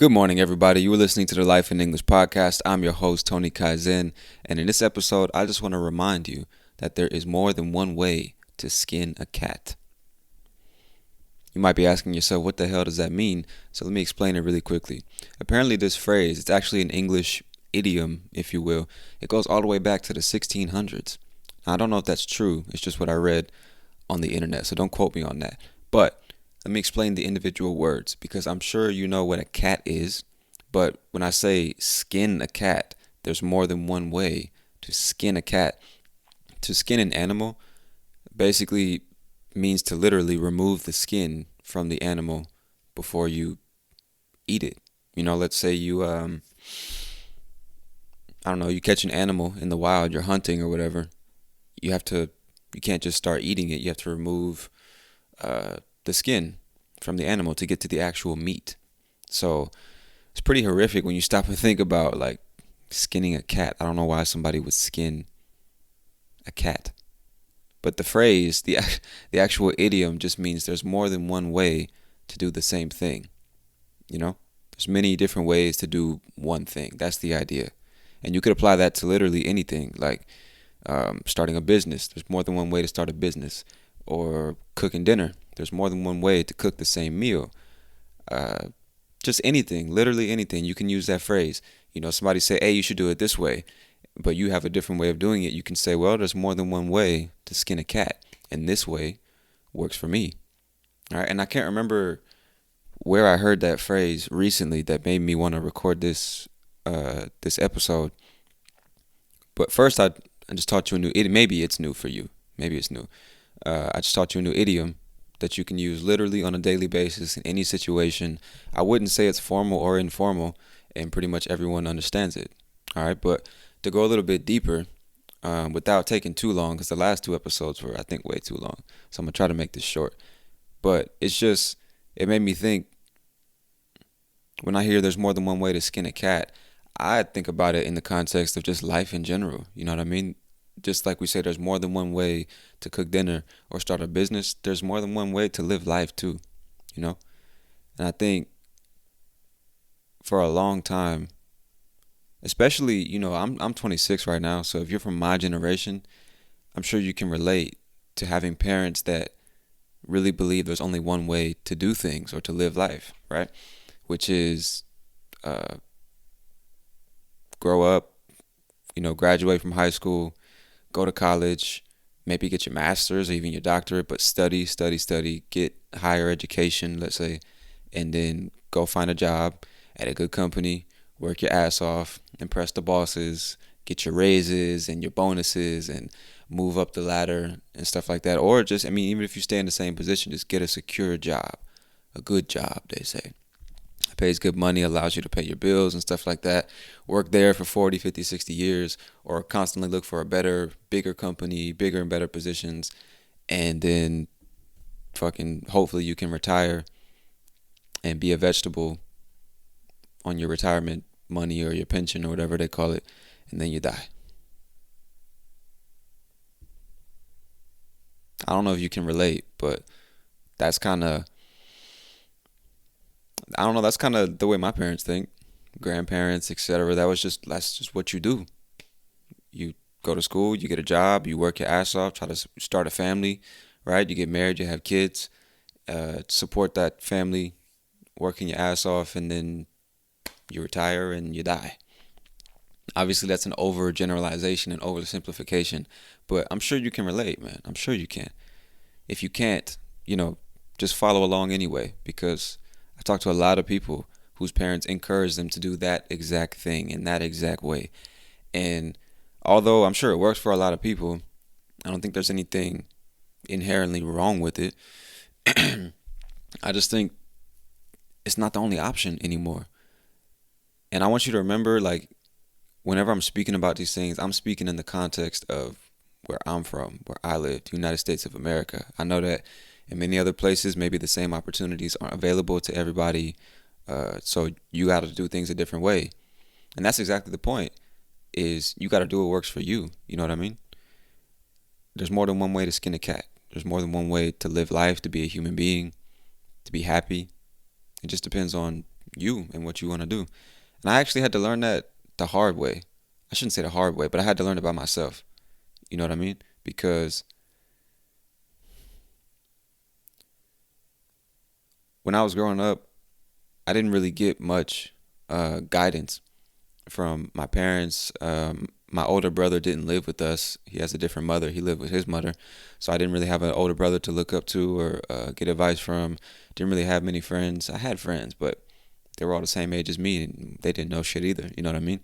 Good morning, everybody. You are listening to the Life in English podcast. I'm your host, Tony Kaizen. And in this episode, I just want to remind you that there is more than one way to skin a cat. You might be asking yourself, what the hell does that mean? So let me explain it really quickly. Apparently, this phrase, it's actually an English idiom, if you will. It goes all the way back to the 1600s. Now, I don't know if that's true. It's just what I read on the internet, so don't quote me on that. But let me explain the individual words because I'm sure you know what a cat is, but when I say skin a cat, there's more than one way to skin a cat. To skin an animal basically means to literally remove the skin from the animal before you eat it. Let's say I don't know, you catch an animal in the wild, you're hunting or whatever. You can't just start eating it. You have to remove the skin from the animal to get to the actual meat. So it's pretty horrific when you stop and think about like skinning a cat. I don't know why somebody would skin a cat. But the phrase, the actual idiom just means there's more than one way to do the same thing. There's many different ways to do one thing. That's the idea. And you could apply that to literally anything, like starting a business. There's more than one way to start a business. Or cooking dinner. There's more than one way to cook the same meal. Just anything, literally anything. You can use that phrase. Somebody say, hey, you should do it this way. But you have a different way of doing it. You can say, well, there's more than one way to skin a cat. And this way works for me. All right. And I can't remember where I heard that phrase recently that made me want to record this episode. But first, I just taught you a new idiom. Maybe it's new for you. Maybe it's new. I just taught you a new idiom that you can use literally on a daily basis in any situation. I wouldn't say it's formal or informal, and pretty much everyone understands it. All right, but to go a little bit deeper, without taking too long, because the last two episodes were, I think, way too long. So I'm going to try to make this short. But it made me think, when I hear there's more than one way to skin a cat, I think about it in the context of just life in general. You know what I mean? Just like we say, there's more than one way to cook dinner or start a business. There's more than one way to live life too, And I think for a long time, especially, I'm 26 right now. So if you're from my generation, I'm sure you can relate to having parents that really believe there's only one way to do things or to live life, right? Which is grow up, graduate from high school, go to college, maybe get your master's or even your doctorate, but study, get higher education, let's say, and then go find a job at a good company, work your ass off, impress the bosses, get your raises and your bonuses and move up the ladder and stuff like that. Or just, even if you stay in the same position, just get a secure job, a good job, they say. It pays good money, allows you to pay your bills and stuff like that. Work there for 40, 50, 60 years, or constantly look for a better, bigger company, bigger and better positions, and then hopefully you can retire and be a vegetable on your retirement money or your pension or whatever they call it, and then you die. I don't know if you can relate, but that's kind of the way my parents think, grandparents, etc. That's just what you do. You go to school, you get a job, you work your ass off, try to start a family, right? You get married, you have kids, support that family, working your ass off, and then you retire and you die. Obviously, that's an overgeneralization and oversimplification, but I'm sure you can relate, man. I'm sure you can. If you can't, just follow along anyway, because I talk to a lot of people whose parents encourage them to do that exact thing in that exact way. And although I'm sure it works for a lot of people, I don't think there's anything inherently wrong with it. I just think it's not the only option anymore. And I want you to remember, like, whenever I'm speaking about these things, I'm speaking in the context of where I'm from, where I live, the United States of America. I know that in many other places, maybe the same opportunities aren't available to everybody. So you got to do things a different way. And that's exactly the point, is you got to do what works for you. You know what I mean? There's more than one way to skin a cat. There's more than one way to live life, to be a human being, to be happy. It just depends on, you and what you want to do. And I actually had to learn that the hard way. I shouldn't say the hard way, but I had to learn it by myself. You know what I mean? Because when I was growing up, I didn't really get much guidance from my parents. My older brother didn't live with us. He has a different mother. He lived with his mother. So I didn't really have an older brother to look up to or get advice from. Didn't really have many friends. I had friends, but they were all the same age as me and they didn't know shit either. You know what I mean?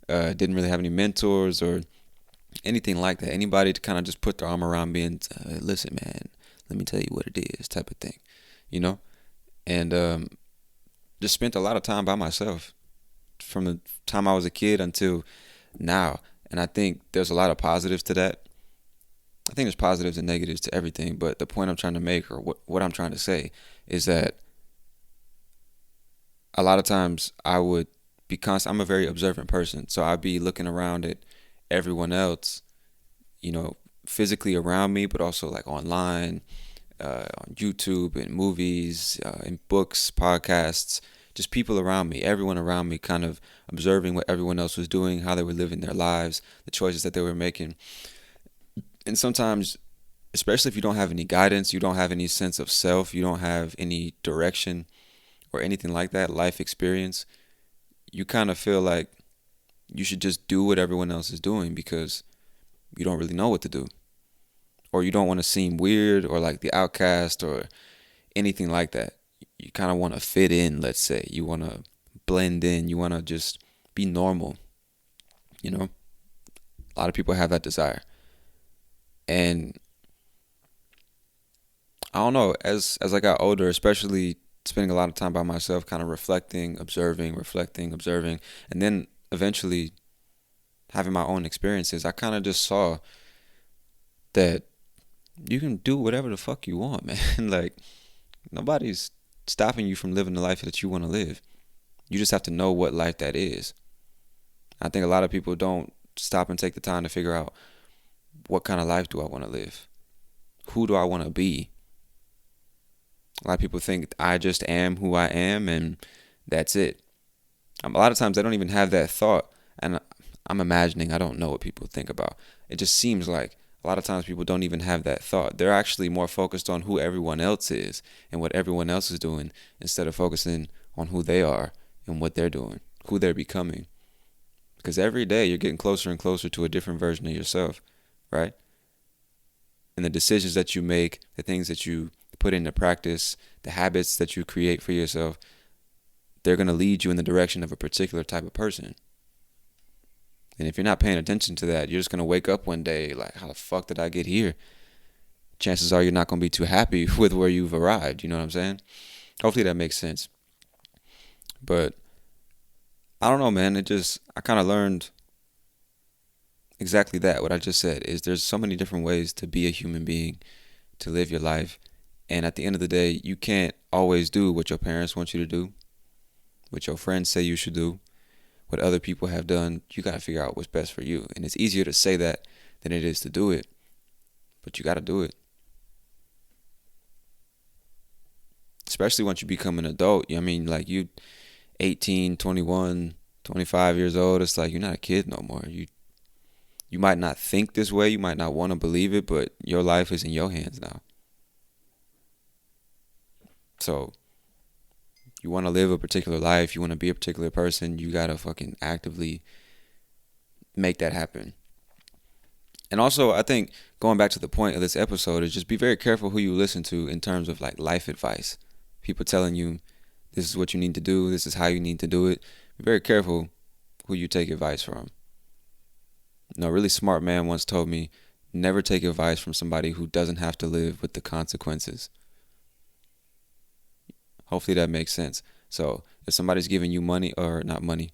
Didn't really have any mentors or anything like that. Anybody to kind of just put their arm around me and listen, man, let me tell you what it is, type of thing, you know? And just spent a lot of time by myself from the time I was a kid until now. And I think there's a lot of positives to that. I think there's positives and negatives to everything, but the point I'm trying to make, or what I'm trying to say, is that a lot of times I would be constant. I'm a very observant person, so I'd be looking around at everyone else, you know, physically around me, but also like online, on YouTube and movies, and books, podcasts, just people around me, everyone around me, kind of observing what everyone else was doing, how they were living their lives, the choices that they were making. And sometimes, especially if you don't have any guidance, you don't have any sense of self, you don't have any direction or anything like that, life experience, you kind of feel like you should just do what everyone else is doing because you don't really know what to do. Or you don't want to seem weird or like the outcast or anything like that. You kind of want to fit in, let's say. You want to blend in. You want to just be normal. You know, a lot of people have that desire. And I don't know, as I got older, especially spending a lot of time by myself, kind of reflecting, observing, and then eventually having my own experiences, I kind of just saw that you can do whatever the fuck you want, man. Like, nobody's stopping you from living the life that you want to live. You just have to know what life that is. I think a lot of people don't stop and take the time to figure out what kind of life do I want to live? Who do I want to be? A lot of people think I just am who I am and that's it. A lot of times they don't even have that thought. And I'm imagining, I don't know what people think about. It just seems like a lot of times people don't even have that thought. They're actually more focused on who everyone else is and what everyone else is doing instead of focusing on who they are and what they're doing, who they're becoming. Because every day you're getting closer and closer to a different version of yourself, right? And the decisions that you make, the things that you put into practice, the habits that you create for yourself, they're going to lead you in the direction of a particular type of person. And if you're not paying attention to that, you're just going to wake up one day like, how the fuck did I get here? Chances are you're not going to be too happy with where you've arrived. You know what I'm saying? Hopefully that makes sense. But I don't know, man. I kind of learned exactly that. What I just said is there's so many different ways to be a human being, to live your life. And at the end of the day, you can't always do what your parents want you to do, what your friends say you should do, what other people have done. You got to figure out what's best for you. And it's easier to say that than it is to do it. But you got to do it. Especially once you become an adult. I mean, like you 18, 21, 25 years old, it's like you're not a kid no more. You might not think this way, you might not want to believe it, but your life is in your hands now. So you want to live a particular life, you want to be a particular person, you got to fucking actively make that happen. And also, I think going back to the point of this episode is just be very careful who you listen to in terms of like life advice. People telling you this is what you need to do, this is how you need to do it. Be very careful who you take advice from. A really smart man once told me, never take advice from somebody who doesn't have to live with the consequences. Hopefully that makes sense. So if somebody's giving you money, or not money,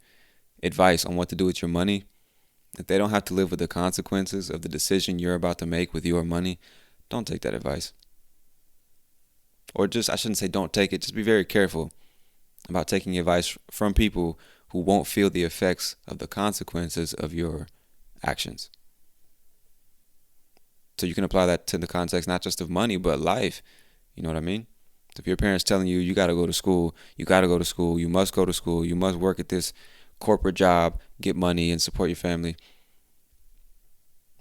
advice on what to do with your money, if they don't have to live with the consequences of the decision you're about to make with your money, don't take that advice. Or just, I shouldn't say don't take it, just be very careful about taking advice from people who won't feel the effects of the consequences of your actions. So you can apply that to the context not just of money, but life. You know what I mean? If your parents telling you you got to go to school, you got to go to school, you must go to school, you must work at this corporate job, get money and support your family,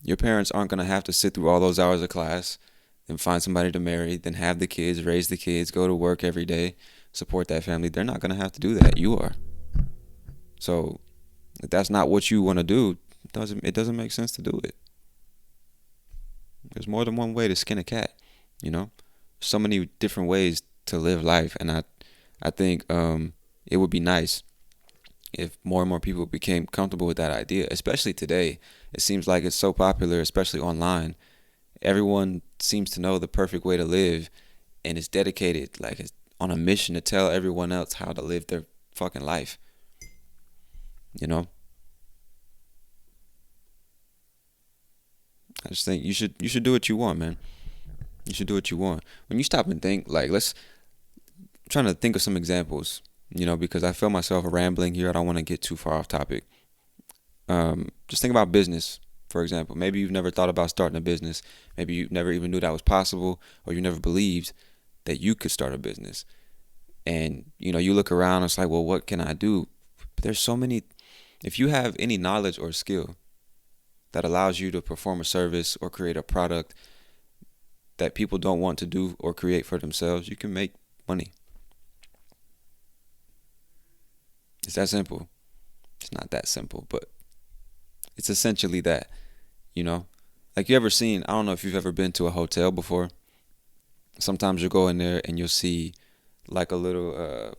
your parents aren't going to have to sit through all those hours of class, then find somebody to marry, then have the kids, raise the kids, go to work every day, support that family. They're not going to have to do that. You are. So if that's not what you want to do, it doesn't make sense to do it. There's more than one way to skin a cat, you know? So many different ways to live life, and I think it would be nice if more and more people became comfortable with that idea, especially today. It seems like it's so popular, especially online. Everyone seems to know the perfect way to live, and it's dedicated, like it's on a mission to tell everyone else how to live their fucking life. You know, I just think you should do what you want, man. You should do what you want. When you stop and think, like, I'm trying to think of some examples, because I feel myself rambling here. I don't want to get too far off topic. Just think about business, for example. Maybe you've never thought about starting a business. Maybe you never even knew that was possible, or you never believed that you could start a business. And, you look around, it's like, well, what can I do? But there's so many. If you have any knowledge or skill that allows you to perform a service or create a product that people don't want to do or create for themselves, you can make money. It's that simple. It's not that simple, but it's essentially that, you know? Like, I don't know if you've ever been to a hotel before. Sometimes you'll go in there and you'll see like you'll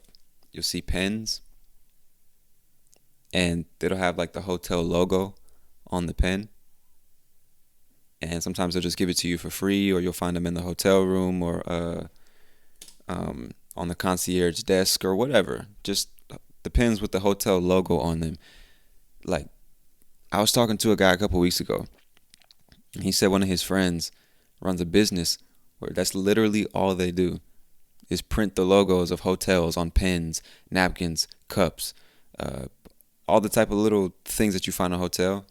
see pens, and it'll have like the hotel logo on the pen. And sometimes they'll just give it to you for free, or you'll find them in the hotel room, or on the concierge desk or whatever. Just the pens with the hotel logo on them. Like, I was talking to a guy a couple weeks ago, and he said one of his friends runs a business where that's literally all they do is print the logos of hotels on pens, napkins, cups, all the type of little things that you find in a hotel.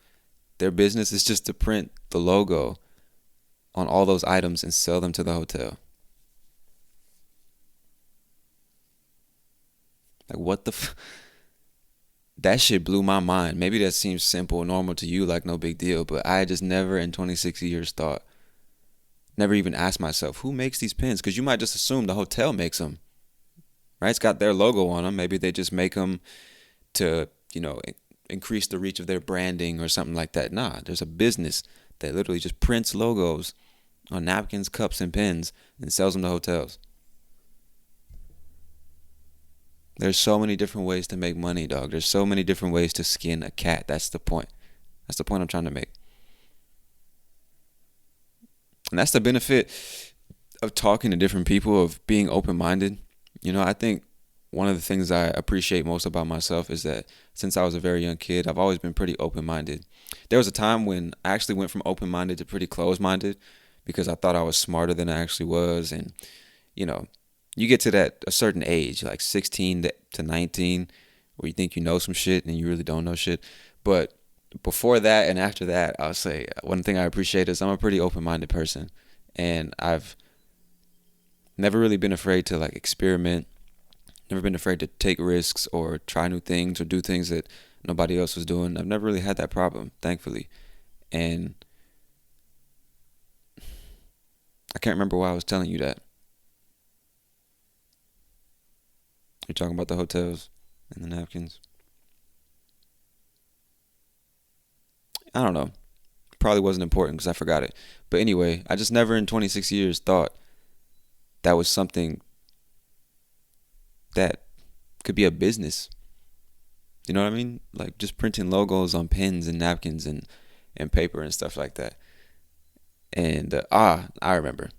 Their business is just to print the logo on all those items and sell them to the hotel. Like, what the that shit blew my mind. Maybe that seems simple, normal to you, like no big deal, but I just never in 26 years never even asked myself, who makes these pens? Because you might just assume the hotel makes them, right? It's got their logo on them. Maybe they just make them to, increase the reach of their branding or something like that. Nah, there's a business that literally just prints logos on napkins, cups, and pens and sells them to hotels. There's so many different ways to make money, dog. There's so many different ways to skin a cat. That's the point. That's the point I'm trying to make. And that's the benefit of talking to different people, of being open-minded. I think one of the things I appreciate most about myself is that since I was a very young kid, I've always been pretty open-minded. There was a time when I actually went from open-minded to pretty closed-minded because I thought I was smarter than I actually was. And, you get to a certain age, like 16 to 19, where you think you know some shit and you really don't know shit. But before that and after that, I'll say one thing I appreciate is I'm a pretty open-minded person. And I've never really been afraid to like experiment, never been afraid to take risks or try new things or do things that nobody else was doing. I've never really had that problem, thankfully. And I can't remember why I was telling you that. You're talking about the hotels and the napkins. I don't know. Probably wasn't important because I forgot it. But anyway, I just never in 26 years thought that was something that could be a business. You know what I mean? Like just printing logos on pens and napkins and paper and stuff like that. And I remember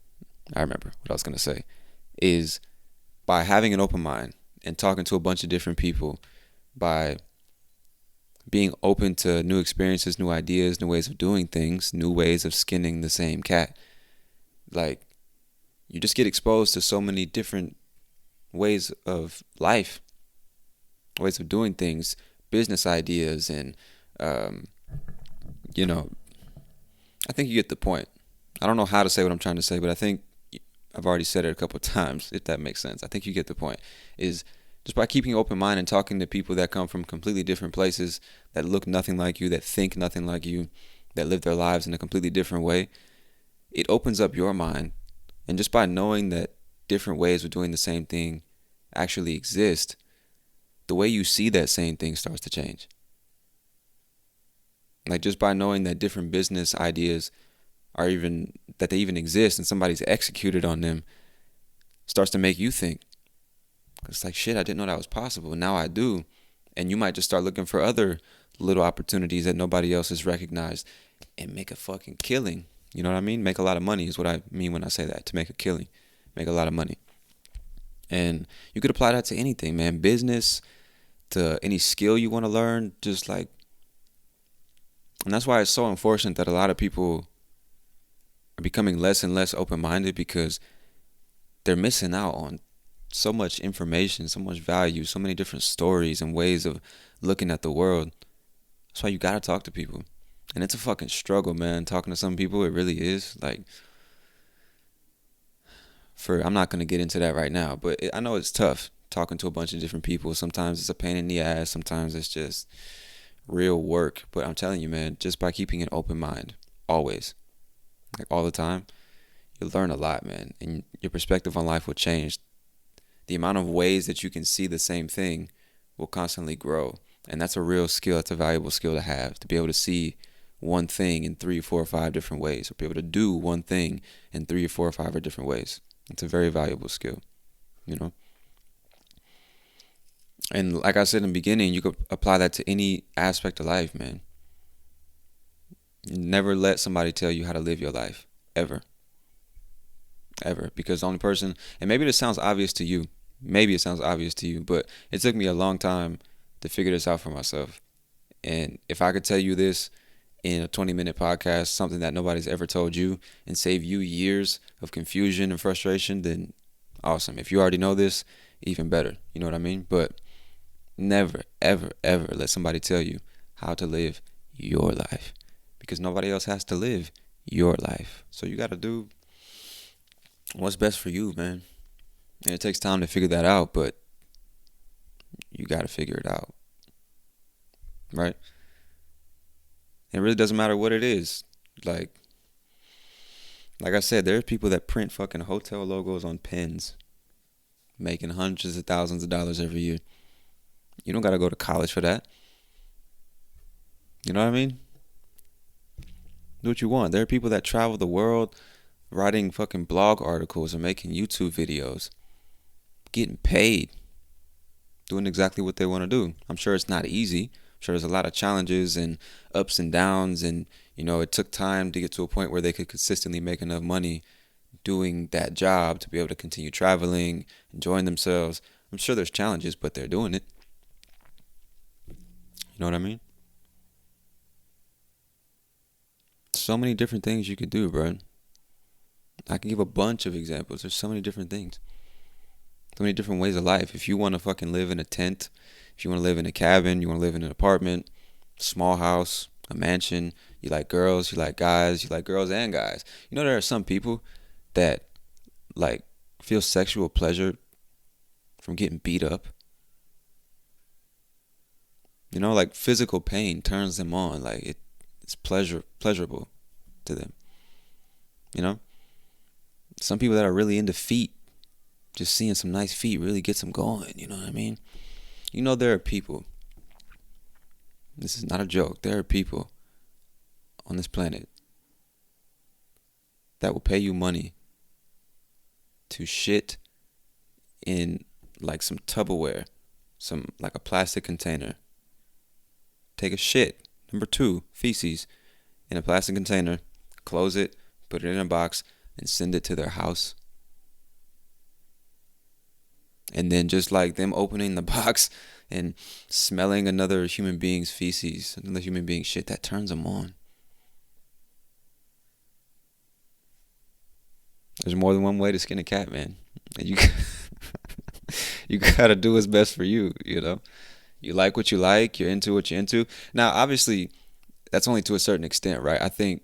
what I was going to say is by having an open mind and talking to a bunch of different people, by being open to new experiences, new ideas, new ways of doing things, new ways of skinning the same cat. Like, you just get exposed to so many different ways of life, ways of doing things, business ideas, and, I think you get the point. I don't know how to say what I'm trying to say, but I think I've already said it a couple of times, if that makes sense. I think you get the point. Is just by keeping an open mind and talking to people that come from completely different places, that look nothing like you, that think nothing like you, that live their lives in a completely different way, it opens up your mind. And just by knowing that different ways of doing the same thing actually exist, the way you see that same thing starts to change. Like just by knowing that different business ideas are even, that they even exist and somebody's executed on them, starts to make you think. It's like, shit, I didn't know that was possible. Now I do. And you might just start looking for other little opportunities that nobody else has recognized and make a fucking killing. You know what I mean? Make a lot of money is what I mean when I say that. To make a killing. Make a lot of money. And you could apply that to anything, man. Business, to any skill you want to learn. Just like, and that's why it's so unfortunate that a lot of people are becoming less and less open-minded, because they're missing out on so much information, so much value, so many different stories and ways of looking at the world. That's why you gotta talk to people. And it's a fucking struggle, man. Talking to some people, it really is. Like, I'm not gonna get into that right now, but I know it's tough talking to a bunch of different people. Sometimes it's a pain in the ass. Sometimes it's just real work. But I'm telling you, man, just by keeping an open mind, always, like all the time, you'll learn a lot, man. And your perspective on life will change. The amount of ways that you can see the same thing will constantly grow. And that's a real skill. That's a valuable skill to have, to be able to see one thing in 3, 4, or 5 different ways, or be able to do one thing in 3 or 4 or 5 different ways. It's a very valuable skill, you know? And like I said in the beginning, you could apply that to any aspect of life, man. Never let somebody tell you how to live your life, ever. Ever. Because the only person, and maybe this sounds obvious to you, but it took me a long time to figure this out for myself. And if I could tell you this in a 20-minute podcast, something that nobody's ever told you, and save you years of confusion and frustration, then awesome. If you already know this, even better. You know what I mean? But never, ever, ever let somebody tell you how to live your life, because nobody else has to live your life. So you got to do what's best for you, man. And it takes time to figure that out, but you got to figure it out, right? It really doesn't matter what it is. Like I said, there's people that print fucking hotel logos on pens, making hundreds of thousands of dollars every year. You don't got to go to college for that. You know what I mean? Do what you want. There are people that travel the world writing fucking blog articles or making YouTube videos, getting paid, doing exactly what they want to do. I'm sure it's not easy. I'm sure there's a lot of challenges and ups and downs, and it took time to get to a point where they could consistently make enough money doing that job to be able to continue traveling, enjoying themselves. I'm sure there's challenges, but they're doing it. You know what I mean? So many different things you could do, bro. I can give a bunch of examples. There's so many different things. So many different ways of life. If you want to fucking live in a tent, if you want to live in a cabin, you want to live in an apartment, small house, a mansion, you like girls, you like guys, you like girls and guys. There are some people that like feel sexual pleasure from getting beat up. Like physical pain turns them on. Like it's pleasurable to them. Some people that are really into feet, just seeing some nice feet really gets them going. You know what I mean? There are people, this is not a joke, there are people on this planet that will pay you money to shit in like some Tupperware, like a plastic container. Take a shit, number 2, feces, in a plastic container, close it, put it in a box, and send it to their house. And then just like them opening the box and smelling another human being's feces, another human being's shit, that turns them on. There's more than one way to skin a cat, man. And you gotta do what's best for you, You like what you like, you're into what you're into. Now, obviously, that's only to a certain extent, right? I think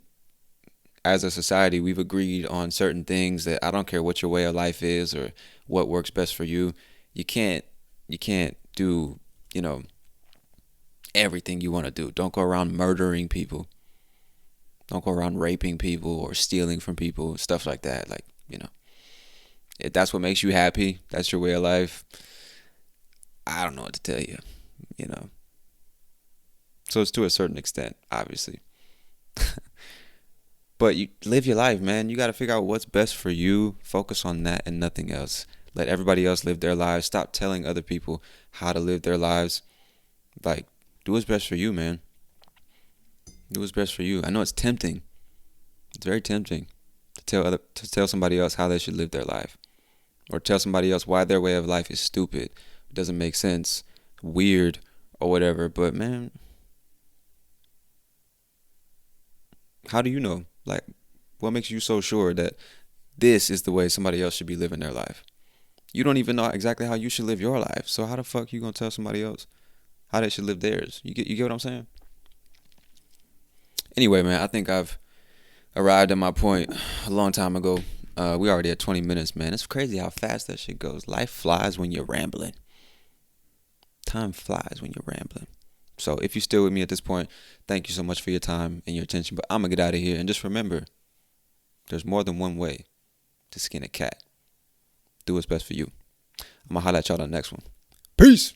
as a society, we've agreed on certain things that I don't care what your way of life is or what works best for you. You can't do, you know, everything you want to do. Don't go around murdering people. Don't go around raping people or stealing from people, stuff like that. Like, if that's what makes you happy, that's your way of life. I don't know what to tell you, you know. So it's to a certain extent, obviously. But you live your life, man. You got to figure out what's best for you. Focus on that and nothing else. Let everybody else live their lives. Stop telling other people how to live their lives. Like, do what's best for you, man. Do what's best for you. I know it's tempting. It's very tempting to tell somebody else how they should live their life, or tell somebody else why their way of life is stupid, doesn't make sense, weird, or whatever. But man, how do you know? Like, what makes you so sure that this is the way somebody else should be living their life? You don't even know exactly how you should live your life. So how the fuck you gonna tell somebody else how they should live theirs? You get what I'm saying? Anyway, man, I think I've arrived at my point a long time ago. We already at 20 minutes, man. It's crazy how fast that shit goes. Life flies when you're rambling. Time flies when you're rambling. So if you're still with me at this point, thank you so much for your time and your attention. But I'm going to get out of here. And just remember, there's more than one way to skin a cat. Do what's best for you. I'm going to holler at y'all on the next one. Peace.